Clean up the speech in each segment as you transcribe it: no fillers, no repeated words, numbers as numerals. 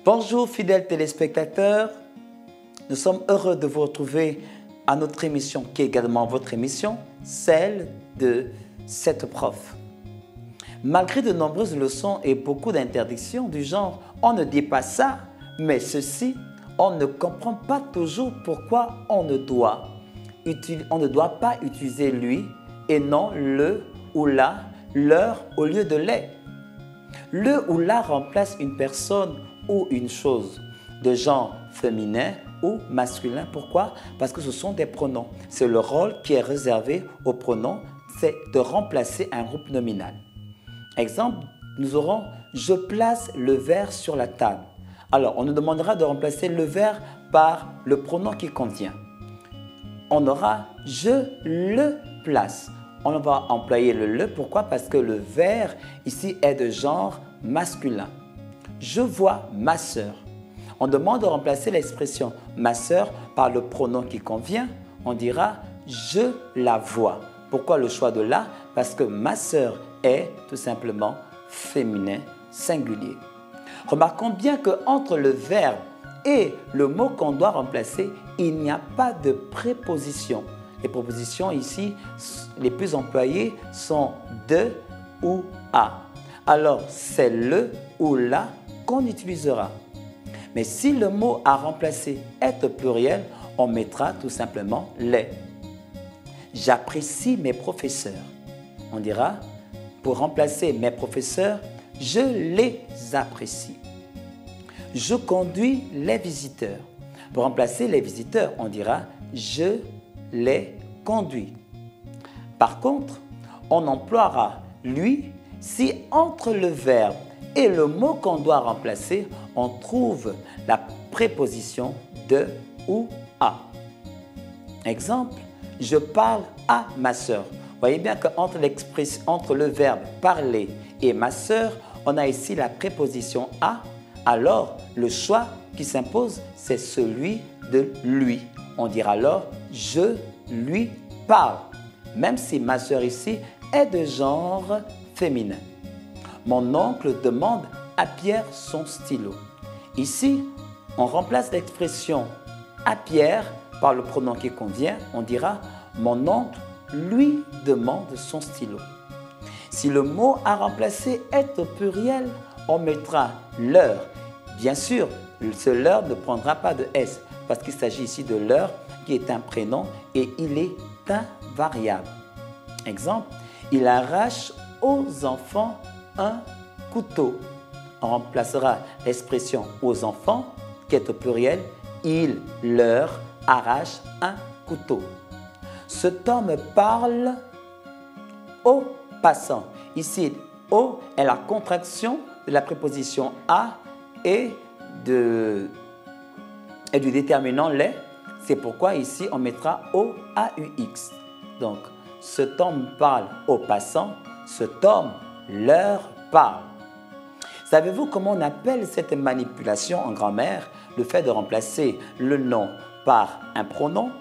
Bonjour fidèles téléspectateurs, nous sommes heureux de vous retrouver à notre émission qui est également votre émission, celle de 7 profs. Malgré de nombreuses leçons et beaucoup d'interdictions du genre « on ne dit pas ça, mais ceci », on ne comprend pas toujours pourquoi on ne doit pas utiliser lui et non le ou la, leur au lieu de les. Le ou la remplace une personne ou une chose de genre féminin ou masculin. Pourquoi? Parce que ce sont des pronoms. C'est le rôle qui est réservé aux pronoms, c'est de remplacer un groupe nominal. Exemple, nous aurons « je place le verre sur la table ». Alors, on nous demandera de remplacer le verre par le pronom qui convient. On aura « je le place ». On va employer le « pourquoi? Parce que le verre ici est de genre masculin. Je vois ma sœur. On demande de remplacer l'expression « ma sœur » par le pronom qui convient. On dira « je la vois ». Pourquoi le choix de « la » ? Parce que ma sœur est tout simplement féminin singulier. Remarquons bien qu'entre le verbe et le mot qu'on doit remplacer, il n'y a pas de préposition. Les prépositions ici, les plus employées sont de ou à. Alors, c'est le ou la qu'on utilisera. Mais si le mot à remplacer est au pluriel, on mettra tout simplement les. J'apprécie mes professeurs. On dira, pour remplacer mes professeurs, je les apprécie. Je conduis les visiteurs. Pour remplacer les visiteurs, on dira, je les conduis. Par contre, on emploiera lui si entre le verbe et le mot qu'on doit remplacer, on trouve la préposition de ou à. Exemple, je parle à ma sœur. Vous voyez bien qu'entre le verbe parler et ma sœur, on a ici la préposition à. Alors, le choix qui s'impose, c'est celui de lui. On dira alors je lui parle, même si ma sœur ici est de genre féminin. Mon oncle demande à Pierre son stylo. Ici, on remplace l'expression à Pierre par le pronom qui convient. On dira mon oncle lui demande son stylo. Si le mot à remplacer est au pluriel, on mettra leur. Bien sûr, ce leur ne prendra pas de S parce qu'il s'agit ici de leur qui est un prénom et il est invariable. Exemple, il arrache aux enfants un couteau. On remplacera l'expression aux enfants qui est au pluriel, il leur arrache un couteau. Cet homme parle aux passants. Ici, au est la contraction de la préposition à et du déterminant les. C'est pourquoi ici on mettra O-A-U-X. Donc, cet homme parle aux passants, cet homme leur parle. Savez-vous comment on appelle cette manipulation en grammaire, le fait de remplacer le nom par un pronom?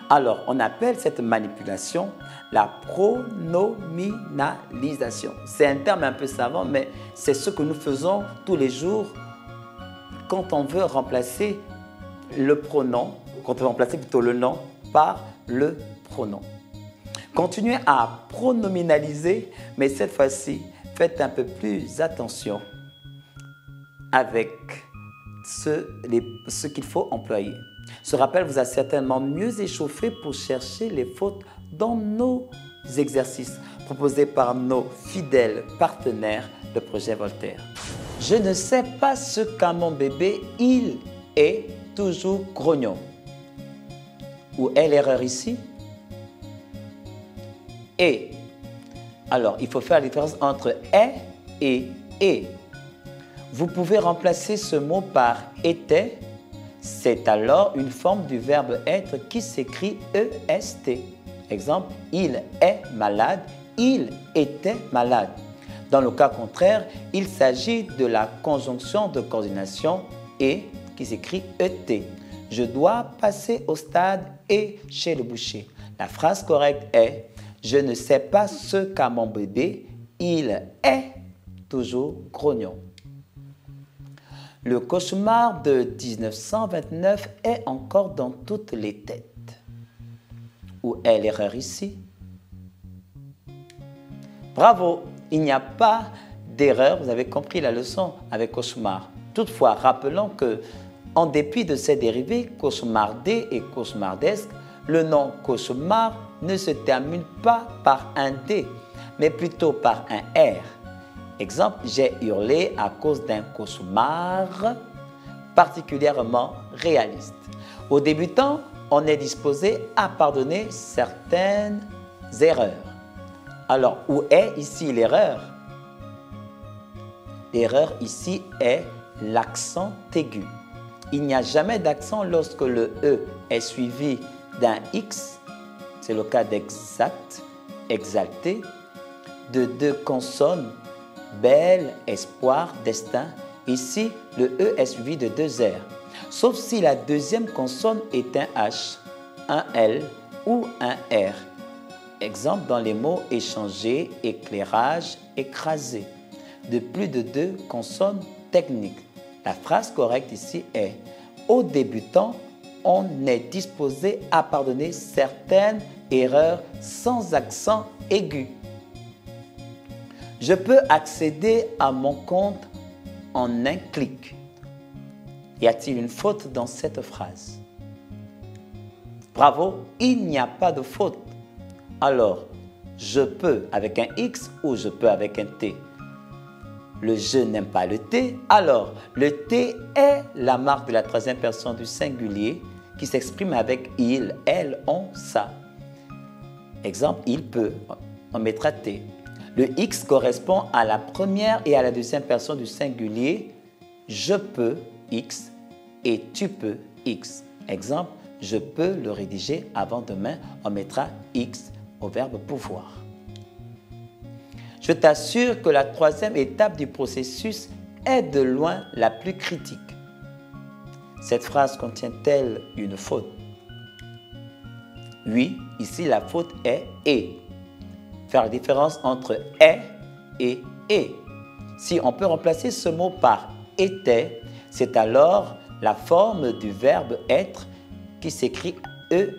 Alors, on appelle cette manipulation la pronominalisation. C'est un terme un peu savant, mais c'est ce que nous faisons tous les jours quand on veut remplacer le pronom, quand on veut remplacer plutôt le nom par le pronom. Continuez à pronominaliser, mais cette fois-ci, faites un peu plus attention avec ce qu'il faut employer. Ce rappel vous a certainement mieux échauffé pour chercher les fautes dans nos exercices proposés par nos fidèles partenaires, le projet Voltaire. Je ne sais pas ce qu'a mon bébé, il est toujours grognon. Où est l'erreur ici? Et. Alors, il faut faire la différence entre est et est. Vous pouvez remplacer ce mot par était. C'est alors une forme du verbe être qui s'écrit EST. Exemple, il est malade, il était malade. Dans le cas contraire, il s'agit de la conjonction de coordination et qui s'écrit ET. Je dois passer au stade et chez le boucher. La phrase correcte est « Je ne sais pas ce qu'a mon bébé, il est toujours grognon ». Le cauchemar de 1929 est encore dans toutes les têtes. Où est l'erreur ici? Bravo, il n'y a pas d'erreur, vous avez compris la leçon avec cauchemar. Toutefois, rappelons que, en dépit de ces dérivés, cauchemardé et cauchemardesque, le nom cauchemar ne se termine pas par un D, mais plutôt par un R. Exemple, j'ai hurlé à cause d'un cauchemar particulièrement réaliste. Aux débutants, on est disposé à pardonner certaines erreurs. Alors, où est ici l'erreur? L'erreur ici est l'accent aigu. Il n'y a jamais d'accent lorsque le E est suivi d'un X, c'est le cas d'exact, exalté, de deux consonnes, belle, espoir, destin. Ici, le E est suivi de deux R, sauf si la deuxième consonne est un H, un L ou un R. Exemple dans les mots échanger, éclairage, écraser, de plus de deux consonnes techniques. La phrase correcte ici est « Aux débutants, on est disposé à pardonner certaines erreurs sans accent aigu. » Je peux accéder à mon compte en un clic. Y a-t-il une faute dans cette phrase? Bravo, il n'y a pas de faute. Alors, je peux avec un X ou je peux avec un T. Le je n'aime pas le T, alors le T est la marque de la troisième personne du singulier qui s'exprime avec il, elle, on, ça. Exemple, il peut, on mettra T. Le X correspond à la première et à la deuxième personne du singulier, je peux, X, et tu peux, X. Exemple, je peux le rédiger avant demain, on mettra X au verbe pouvoir. Je t'assure que la troisième étape du processus est de loin la plus critique. Cette phrase contient-elle une faute? Oui, ici la faute est « et ». Faire la différence entre « est » et « et ». Si on peut remplacer ce mot par « était », c'est alors la forme du verbe « être » qui s'écrit « est ».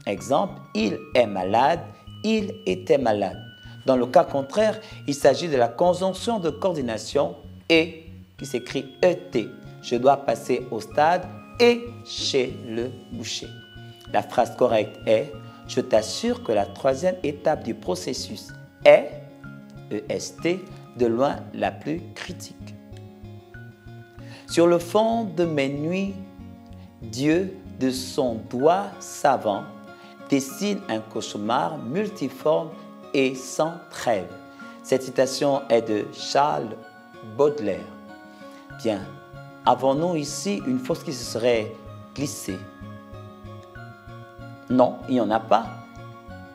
Exemple, il est malade, il était malade. Dans le cas contraire, il s'agit de la conjonction de coordination « et » qui s'écrit « et ». Je dois passer au stade « et chez le boucher ». La phrase correcte est « Je t'assure que la troisième étape du processus est, EST, de loin la plus critique. » Sur le fond de mes nuits, Dieu, de son doigt savant, dessine un cauchemar multiforme et sans trêve. Cette citation est de Charles Baudelaire. Bien, avons-nous ici une faute qui se serait glissée? Non, il n'y en a pas.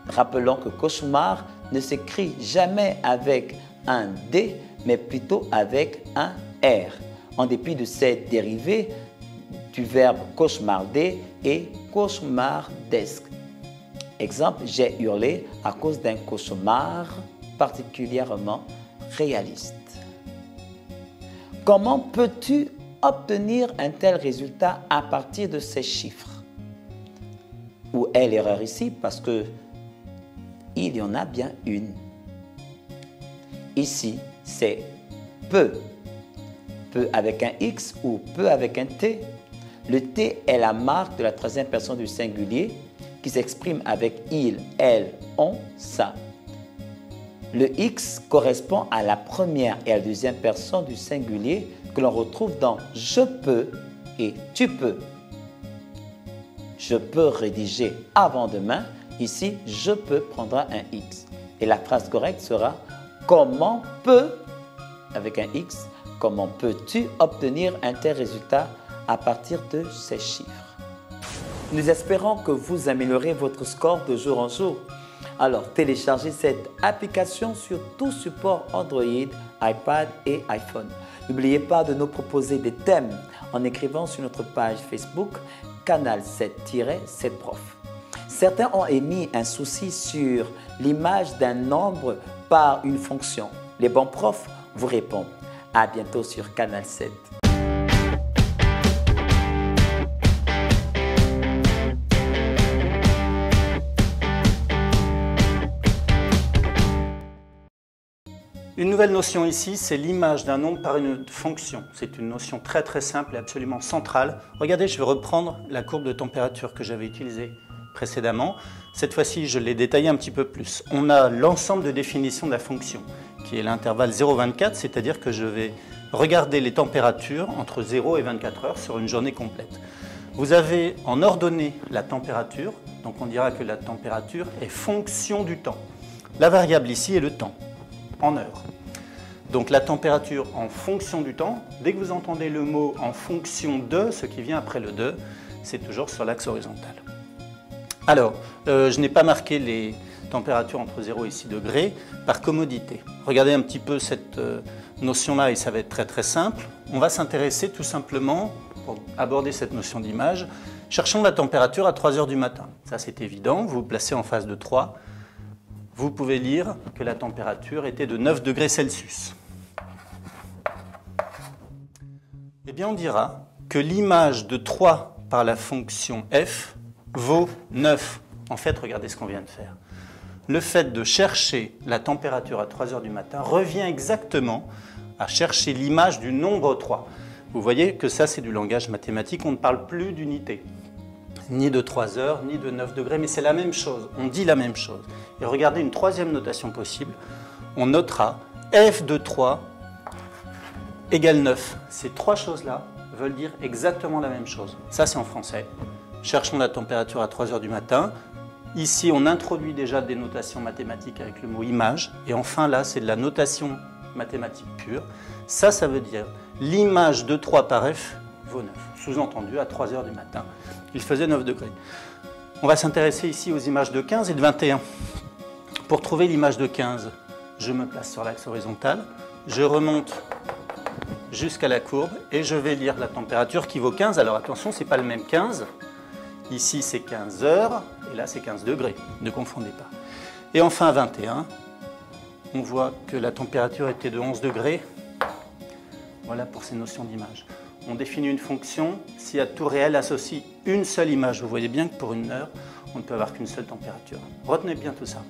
Rappelons que cauchemar ne s'écrit jamais avec un D, mais plutôt avec un R, en dépit de ces dérivés du verbe cauchemarder et cauchemardesque. Exemple, j'ai hurlé à cause d'un cauchemar particulièrement réaliste. Comment peux-tu obtenir un tel résultat à partir de ces chiffres? Où est l'erreur ici? Parce que il y en a bien une. Ici, c'est peut. Peut avec un X ou peut avec un T. Le T est la marque de la troisième personne du singulier qui s'exprime avec il, elle, on, ça. Le X correspond à la première et à la deuxième personne du singulier que l'on retrouve dans « je peux » et « tu peux ». Je peux rédiger avant demain. Ici, je peux prendra un X. Et la phrase correcte sera « Comment peut » avec un X, comment peux-tu obtenir un tel résultat à partir de ces chiffres? Nous espérons que vous améliorez votre score de jour en jour. Alors, téléchargez cette application sur tout support Android, iPad et iPhone. N'oubliez pas de nous proposer des thèmes en écrivant sur notre page Facebook Canal 7-7prof. Certains ont émis un souci sur l'image d'un nombre par une fonction. Les bons profs vous répondent. À bientôt sur Canal 7. Une nouvelle notion ici, c'est l'image d'un nombre par une fonction. C'est une notion très très simple et absolument centrale. Regardez, je vais reprendre la courbe de température que j'avais utilisée précédemment. Cette fois-ci, je l'ai détaillée un petit peu plus. On a l'ensemble de définition de la fonction, qui est l'intervalle 0,24, c'est-à-dire que je vais regarder les températures entre 0 et 24 heures sur une journée complète. Vous avez en ordonnée la température, donc on dira que la température est fonction du temps. La variable ici est le temps, en heures. Donc la température en fonction du temps, dès que vous entendez le mot en fonction de, ce qui vient après le de, c'est toujours sur l'axe horizontal. Alors, je n'ai pas marqué les températures entre 0 et 6 degrés par commodité. Regardez un petit peu cette notion-là et ça va être très très simple. On va s'intéresser tout simplement, pour aborder cette notion d'image, cherchons la température à 3 heures du matin. Ça c'est évident, vous vous placez en face de 3. Vous pouvez lire que la température était de 9 degrés Celsius. Eh bien, on dira que l'image de 3 par la fonction f vaut 9. En fait, regardez ce qu'on vient de faire. Le fait de chercher la température à 3 heures du matin revient exactement à chercher l'image du nombre 3. Vous voyez que ça, c'est du langage mathématique. On ne parle plus d'unité, ni de 3 heures, ni de 9 degrés, mais c'est la même chose. On dit la même chose. Et regardez une troisième notation possible. On notera f de 3 égale 9. Ces trois choses-là veulent dire exactement la même chose. Ça, c'est en français. Cherchons la température à 3 heures du matin. Ici, on introduit déjà des notations mathématiques avec le mot image. Et enfin, là, c'est de la notation mathématique pure. Ça veut dire l'image de 3 par f vaut 9. Sous-entendu, à 3 heures du matin, il faisait 9 degrés. On va s'intéresser ici aux images de 15 et de 21. Pour trouver l'image de 15, je me place sur l'axe horizontal, je remonte jusqu'à la courbe et je vais lire la température qui vaut 15. Alors attention, ce n'est pas le même 15. Ici, c'est 15 heures et là, c'est 15 degrés. Ne confondez pas. Et enfin, 21, on voit que la température était de 11 degrés. Voilà pour ces notions d'image. On définit une fonction si à tout réel associe une seule image. Vous voyez bien que pour une heure, on ne peut avoir qu'une seule température. Retenez bien tout ça.